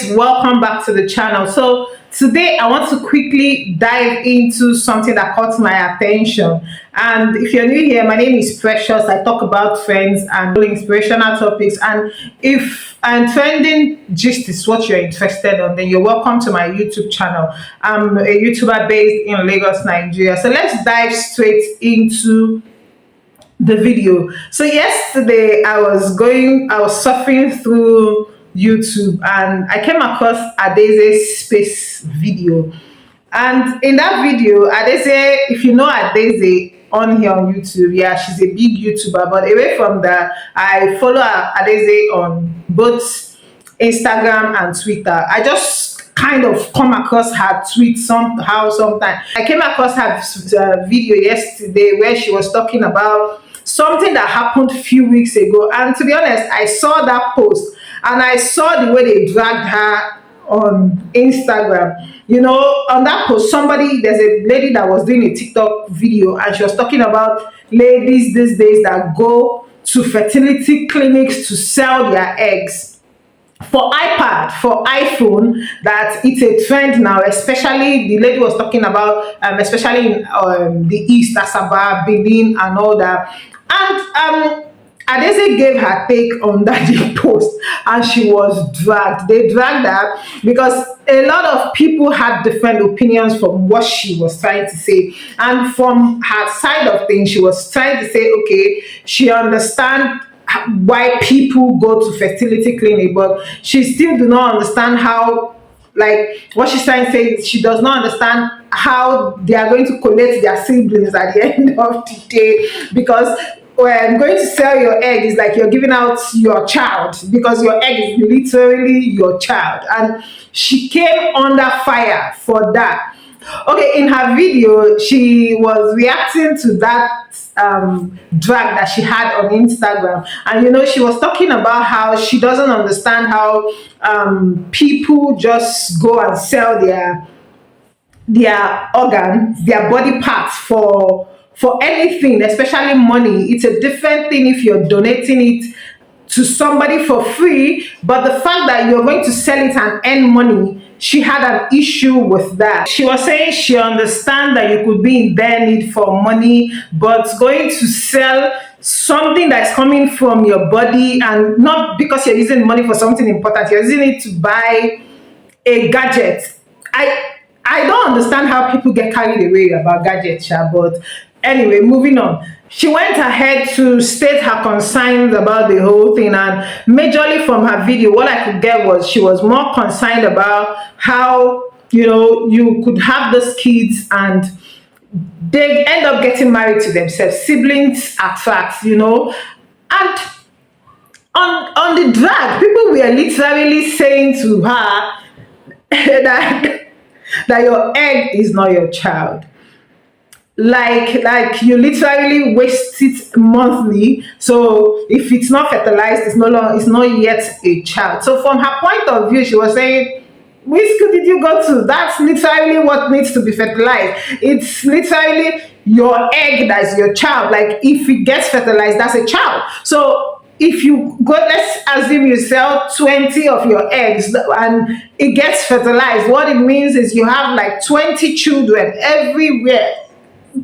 guys, welcome back to the channel. So today I want to quickly dive into something that caught my attention. And if you're new here, my name is Precious. I talk about trends and inspirational topics, and if trending gist is what you're interested in, then you're welcome to my YouTube channel. I'm a YouTuber based in Lagos, Nigeria. So let's dive straight into the video. So yesterday I was surfing through YouTube and I came across Adeze's space video. And in that video, Adeze, if you know Adeze on here on YouTube, yeah, she's a big YouTuber. But away from that, I follow Adeze on both Instagram and Twitter. I just kind of come across her tweet somehow, sometime. I came across her video yesterday where she was talking about something that happened a few weeks ago. And to be honest, I saw that post and I saw the way they dragged her on Instagram. You know, on that post, there's a lady that was doing a TikTok video and she was talking about ladies these days that go to fertility clinics to sell their eggs for iPad, for iPhone, that it's a trend now. Especially the lady was talking about, especially in the East, Asaba, Benin, and all that. And Adeze gave her take on that post, and she was dragged. They dragged her because a lot of people had different opinions from what she was trying to say. And from her side of things, she was trying to say, okay, she understands why people go to fertility clinic, but she still do not understand how, like, what she's trying to say is she does not understand how they are going to collect their siblings at the end of the day, because when going to sell your egg is like you're giving out your child, because your egg is literally your child. And she came under fire for that. Okay, in her video, she was reacting to that drag that she had on Instagram, and you know, she was talking about how she doesn't understand how people just go and sell their organs, their body parts for anything, especially money. It's a different thing if you're donating it to somebody for free, but the fact that you're going to sell it and earn money, she had an issue with that. She was saying she understands that you could be in their need for money, but going to sell something that's coming from your body, and not because you're using money for something important, you're using it to buy a gadget. I don't understand how people get carried away about gadgets, but anyway, moving on. She went ahead to state her concerns about the whole thing, and majorly from her video, what I could get was she was more concerned about how, you know, you could have those kids and they end up getting married to themselves. Siblings attract, you know. And on the drag, people were literally saying to her that your egg is not your child. Like you literally waste it monthly. So if it's not fertilized, it's not yet a child. So from her point of view, she was saying, which school did you go to? That's literally what needs to be fertilized. It's literally your egg that's your child. Like if it gets fertilized, that's a child. So if you go, let's assume you sell 20 of your eggs and it gets fertilized, what it means is you have like 20 children everywhere,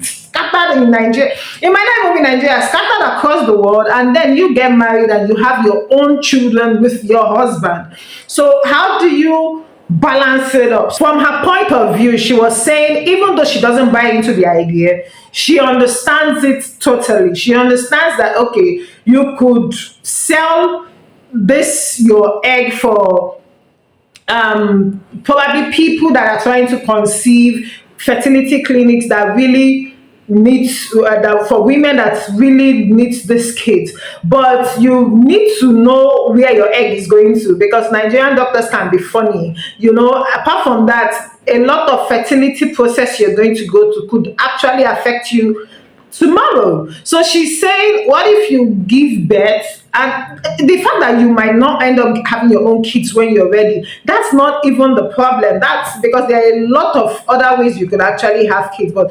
scattered in Nigeria. It might not even be Nigeria, scattered across the world, and then you get married and you have your own children with your husband. So how do you balance it up? From her point of view, she was saying, even though she doesn't buy into the idea, she understands it totally. She understands that, okay, you could sell your egg for probably people that are trying to conceive, fertility clinics that really needs for women that really needs this kit. But you need to know where your egg is going to, because Nigerian doctors can be funny, you know. Apart from that, a lot of fertility process you're going to go to could actually affect you tomorrow. So she's saying, what if you give birth, and the fact that you might not end up having your own kids when you're ready, that's not even the problem. That's because there are a lot of other ways you could actually have kids. But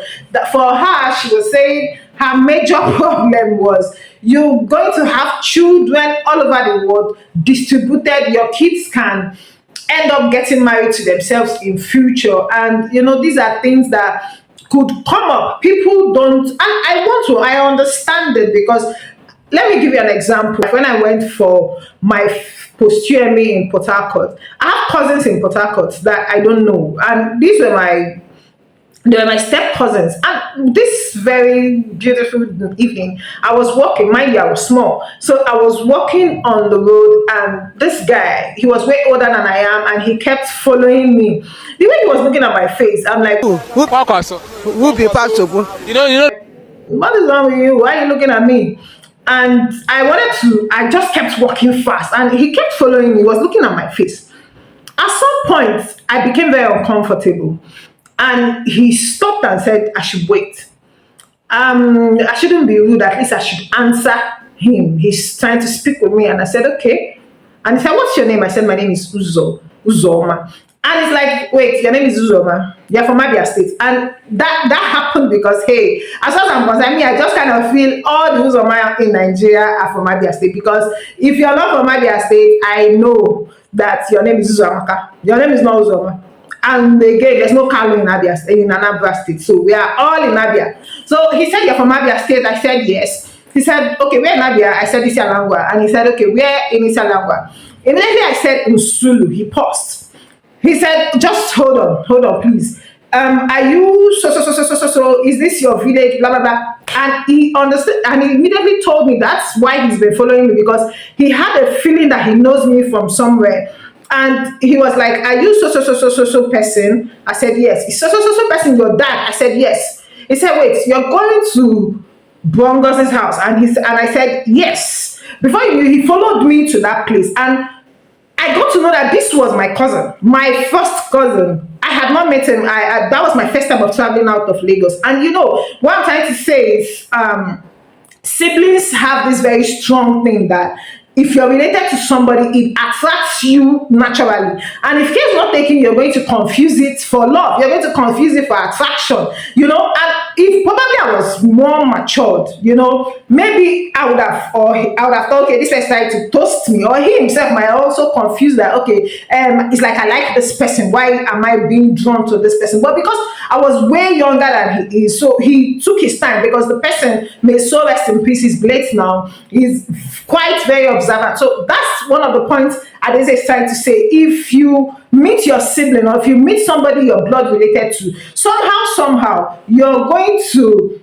for her, she was saying her major problem was you're going to have children all over the world distributed. Your kids can end up getting married to themselves in future. And these are things that could come up. People don't, and I understand it, because let me give you an example. When I went for my post UME in Port Harcourt, I have cousins in Port Harcourt that I don't know, and they were my step cousins. And this very beautiful evening, I was walking. Mind you, I was small, so I was walking on the road, and this guy, he was way older than I am, and he kept following me. The way he was looking at my face, I'm like, Who be part of what is wrong with you? Why are you looking at me? And I just kept walking fast, and he kept following me. He was looking at my face. At some point, I became very uncomfortable, and he stopped and said I should wait. I shouldn't be rude. At least I should answer him. He's trying to speak with me, and I said okay. And he said, "What's your name?" I said, "My name is Uzoma." And it's like, "Wait, your name is Uzoma? You're from Abia State?" And that happened because, hey, as far as I'm concerned, I just kind of feel all the Uzoma in Nigeria are from Abia State, because if you're not from Abia State, I know that your name is Uzomaka. Your name is not Uzoma. And again, there's no Kalu in Anambra State, so we are all in Abia. So he said, "You're from Abia State?" I said yes. He said, "Okay, where in Abia?" I said, "Isialangwa." And he said, "Okay, where in Isialangwa?" Immediately I said, "Usulu." He paused. He said, "Just hold on, please. Are you so? Is this your village? Blah blah blah." And he understood, and he immediately told me that's why he's been following me, because he had a feeling that he knows me from somewhere. And he was like, "Are you so person?" I said yes. "Is so person your dad?" I said yes. He said, "Wait, you're going to Brongos's house?" And I said yes. Before you knew, he followed me to that place, and I got to know that this was my cousin, my first cousin. I had not met him. That was my first time of traveling out of Lagos. And what I'm trying to say is, siblings have this very strong thing that if you're related to somebody, it attracts you naturally. And if care's not taken, you're going to confuse it for love. You're going to confuse it for attraction. And if probably I was more matured, maybe I would have thought, okay, this person tried to toast me, or he himself might also confuse that, okay, it's like, I like this person. Why am I being drawn to this person? But because I was way younger than he is, so he took his time, because the person, may so rest in peace, he's late now, he's quite very observant. So that's one of the points Adeze is trying to say. If you meet your sibling, or if you meet somebody you're blood related to, somehow you're going to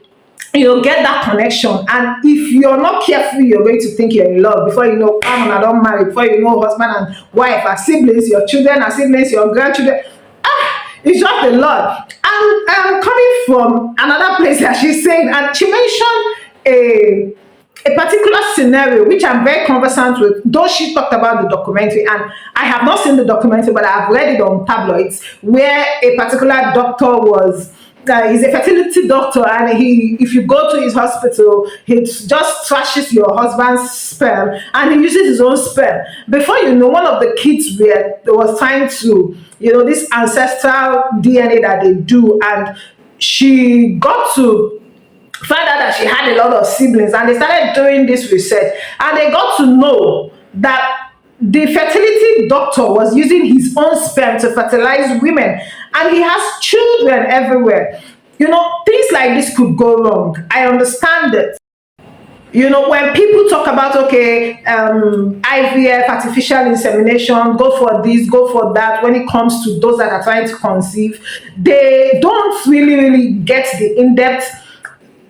get that connection. And if you're not careful, you're going to think you're in love. Before you know, I don't marry. Before you know, husband and wife are siblings, your children are siblings, your grandchildren. It's just a lot. And coming from another place that she's saying, and she mentioned a particular scenario which I'm very conversant with, though she talked about the documentary, and I have not seen the documentary, but I've read it on tabloids, where a particular doctor was he's a fertility doctor, and if you go to his hospital, he just trashes your husband's sperm, and he uses his own sperm. Before you know, one of the kids was trying to, this ancestral DNA that they do, and she got to find out that she had a lot of siblings, and they started doing this research, and they got to know that the fertility doctor was using his own sperm to fertilize women, and he has children everywhere. Things like this could go wrong. I understand it. When people talk about, okay, IVF, artificial insemination, go for this, go for that, when it comes to those that are trying to conceive, they don't really get the in-depth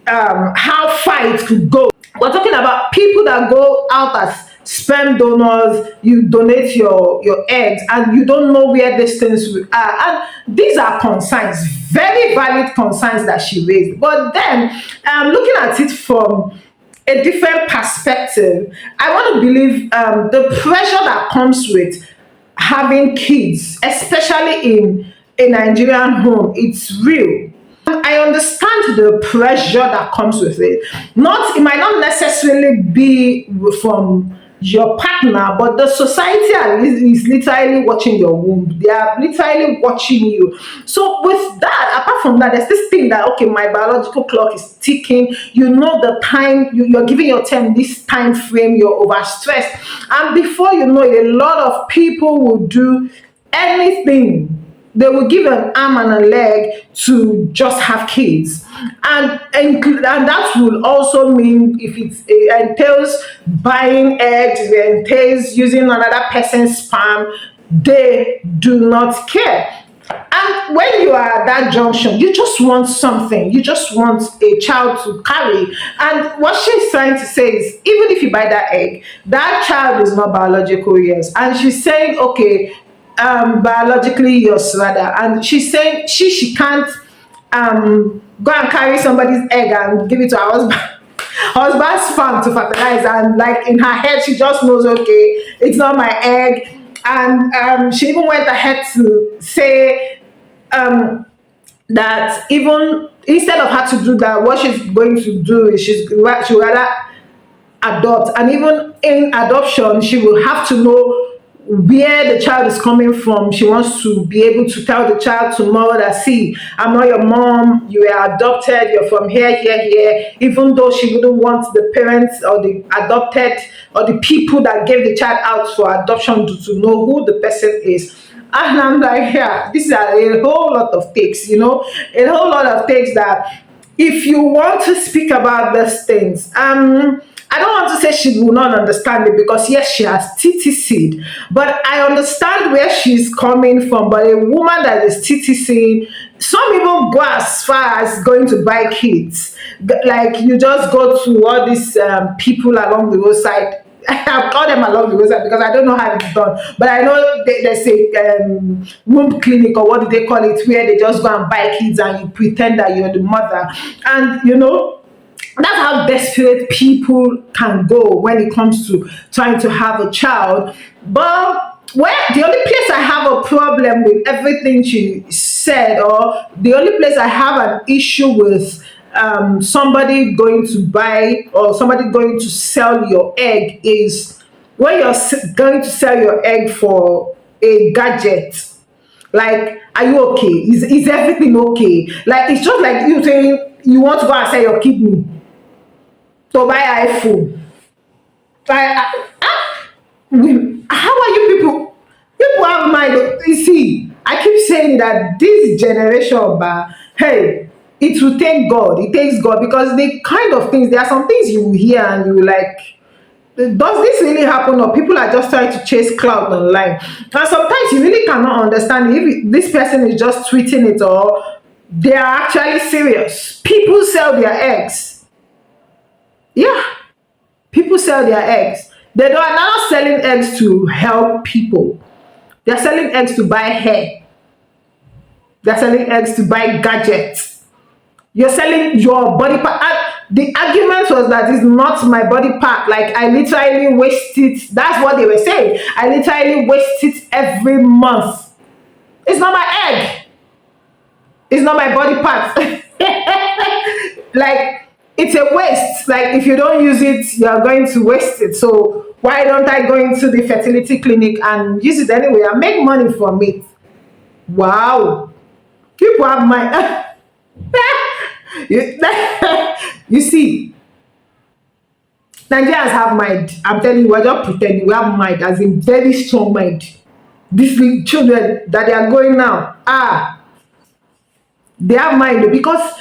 how far it could go. We're talking about people that go out as sperm donors. You donate your eggs, and you don't know where these things are. And these are concerns, very valid concerns that she raised. But then, looking at it from a different perspective, I want to believe the pressure that comes with having kids, especially in a Nigerian home, it's real. I understand the pressure that comes with it. It might not necessarily be from your partner, but the society is literally watching your womb. They are literally watching you. So with that, apart from that, there's this thing that, okay, my biological clock is ticking. The time, you're giving your time this time frame, you're overstressed. And before you know it, a lot of people will do anything. They will give an arm and a leg to just have kids, and that will also mean if it entails buying eggs, it entails using another person's sperm, they do not care. And when you are at that junction, you just want something. You just want a child to carry. And what she's trying to say is, even if you buy that egg, that child is not biological yours. And she's saying, okay, biologically yours rather. And she's saying she can't go and carry somebody's egg and give it to her husband's farm to fertilize. And like in her head, she just knows, okay, it's not my egg. And she even went ahead to say that even instead of her to do that, what she's going to do is she rather adopt. And even in adoption, she will have to know where the child is coming from. She wants to be able to tell the child tomorrow that, see, I'm not your mom, you were adopted, you're from here, here, here, even though she wouldn't want the parents or the adopted or the people that gave the child out for adoption to know who the person is. And I'm like, yeah, this is a whole lot of takes, a whole lot of takes that if you want to speak about these things, I don't want to say she will not understand it, because yes, she has TTC'd, but I understand where she's coming from. But a woman that is TTC'd, some even go as far as going to buy kids. Like you just go to all these people along the roadside. I call them along the roadside because I don't know how it's done, but I know there's a womb clinic, or what do they call it, where they just go and buy kids and you pretend that you're the mother. And that's how desperate people can go when it comes to trying to have a child. But the only place I have a problem with everything she said, or the only place I have an issue with somebody going to buy or somebody going to sell your egg, is when you're going to sell your egg for a gadget. Like, are you okay? Is everything okay? Like, it's just like you saying you want to go and sell your kidney to buy iPhone. How are you people? People have mind. You see, I keep saying that this generation, hey, it will take God. It takes God, because the kind of things, there are some things you will hear and you will like, does this really happen, or people are just trying to chase clout online? And sometimes you really cannot understand if this person is just tweeting it or they are actually serious. People sell their eggs. Yeah, people sell their eggs. They are now selling eggs to help people. They're selling eggs to buy hair. They're selling eggs to buy gadgets. You're selling your body part. The argument was that it's not my body part. Like, I literally waste it. That's what they were saying. I literally waste it every month. It's not my egg. It's not my body part. Like, it's a waste. Like, if you don't use it, you're going to waste it. So why don't I go into the fertility clinic and use it anyway and make money from it? Wow. People have mind. You see, Nigerians have mind. I'm telling you, we're just pretending. We have mind, as in very strong mind. These children that they are going now, they have mind, because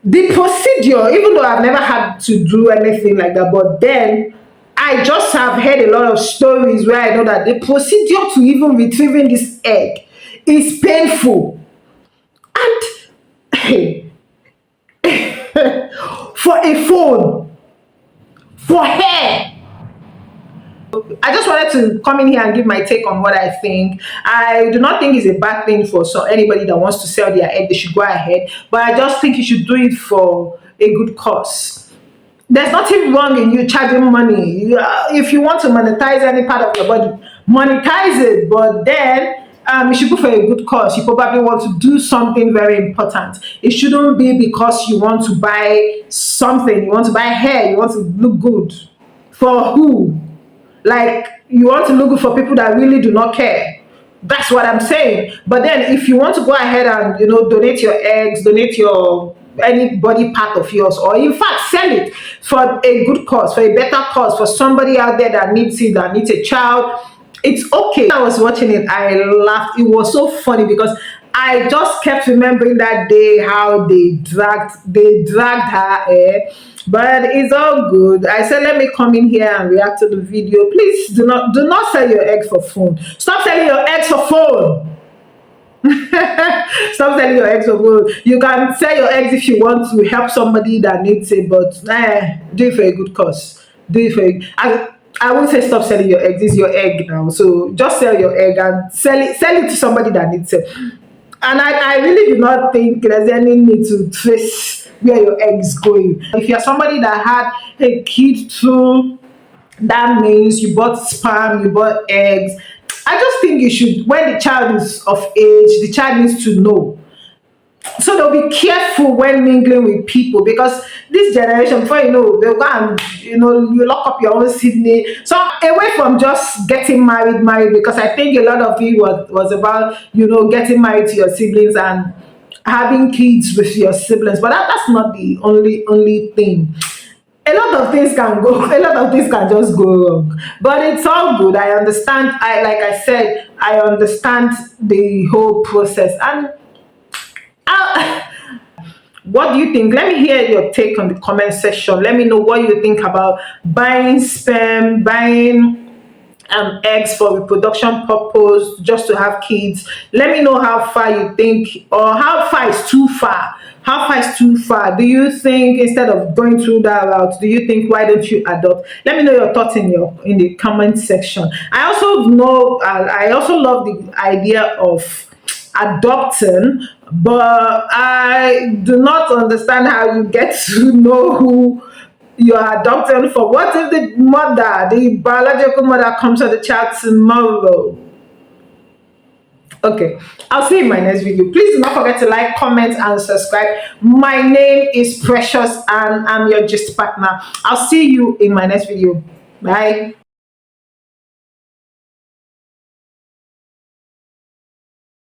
the procedure, even though I've never had to do anything like that, but then I just have heard a lot of stories where I know that the procedure to even retrieving this egg is painful. And hey, for a phone, for hair. I just wanted to come in here and give my take on what I think. I do not think it's a bad thing for anybody that wants to sell their egg. They should go ahead, but I just think you should do it for a good cause. There's nothing wrong in you charging money. If you want to monetize any part of your body, monetize it, but then you should go for a good cause. You probably want to do something very important. It shouldn't be because you want to buy something. You want to buy hair. You want to look good. For who? Like, you want to look good for people that really do not care. That's what I'm saying. But then if you want to go ahead and, donate your eggs, donate your any body part of yours, or in fact sell it for a good cause, for a better cause, for somebody out there that needs it, that needs a child, It's okay. I was watching it, I laughed. It was so funny because I just kept remembering that day how they dragged her hair. But it's all good. I said, let me come in here and react to the video. Please do not sell your eggs for phone. Stop selling your eggs for phone. Stop selling your eggs for phone. You can sell your eggs if you want to help somebody that needs it, but do it for a good cause. Do it for I won't say stop selling your eggs. It's your egg now, so just sell your egg and sell it to somebody that needs it. And I really do not think there's any need to trace where your eggs going. If you're somebody that had a kid too, that means you bought sperm, you bought eggs. I just think you should, when the child is of age, the child needs to know. So they'll be careful when mingling with people, because this generation, before you know, they'll go and you lock up your own Sydney. So away from just getting married, because I think a lot of it was about getting married to your siblings and having kids with your siblings. But that's not the only thing. A lot of things can go, a lot of things can just go wrong, but it's all good. I understand. Like I said, I understand the whole process. And what do you think? Let me hear your take on the comment section. Let me know what you think about buying sperm, buying eggs for reproduction purpose, just to have kids. Let me know how far you think, or how far is too far. How far is too far? Do you think, instead of going through that route, do you think, why don't you adopt? Let me know your thoughts in the comment section. I also love the idea of adopting, but I do not understand how you get to know who you're adopting for. What if the biological mother, comes to the child tomorrow? Okay, I'll see you in my next video. Please do not forget to like, comment, and subscribe. My name is Precious, and I'm your gist partner. I'll see you in my next video. Bye.